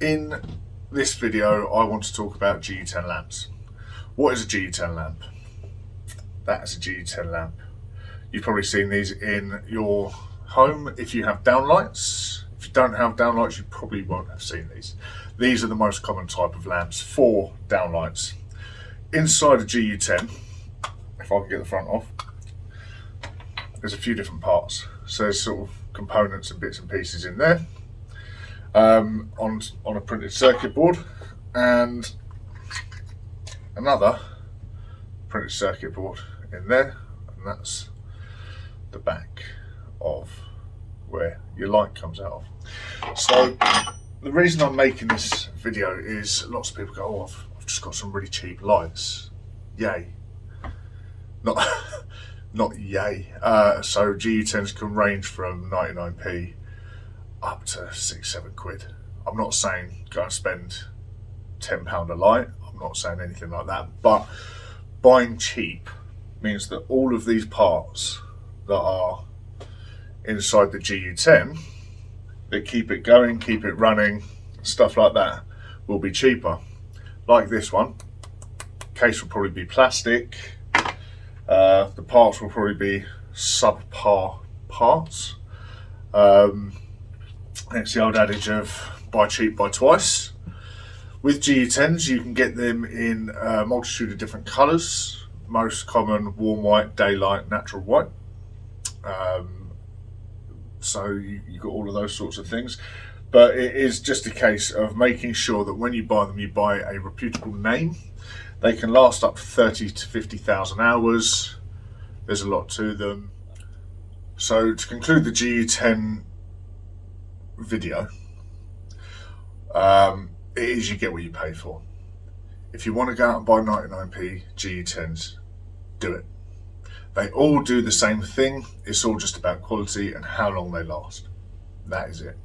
In this video, I want to talk about GU10 lamps. What is a GU10 lamp? That is a GU10 lamp. You've probably seen these in your home if you have downlights. If you don't have downlights, you probably won't have seen these. These are the most common type of lamps for downlights. Inside a GU10, if I can get the front off, there's a few different parts. So there's sort of components and bits and pieces in there. On a printed circuit board, and another printed circuit board in there, and that's the back of where your light comes out of. So the reason I'm making this video is lots of people go, oh, I've just got some really cheap lights. Yay. Not yay. So GU10s can range from 99p up to £6-7. I'm not saying go and spend £10 a light. I'm not saying anything like that. But buying cheap means that all of these parts that are inside the GU10 that keep it going, keep it running, stuff like that, will be cheaper. Like this one, case will probably be plastic. The parts will probably be subpar parts. It's the old adage of buy cheap, buy twice. With GU10s, you can get them in a multitude of different colours. Most common, warm white, daylight, natural white. So you've got all of those sorts of things. But it is just a case of making sure that when you buy them, you buy a reputable name. They can last up to 30 to 50,000 hours. There's a lot to them. So to conclude the GU10 video, it is you get what you pay for. If you want to go out and buy 99p GU10s, do it. They all do the same thing. It's all just about quality and how long they last. That is it.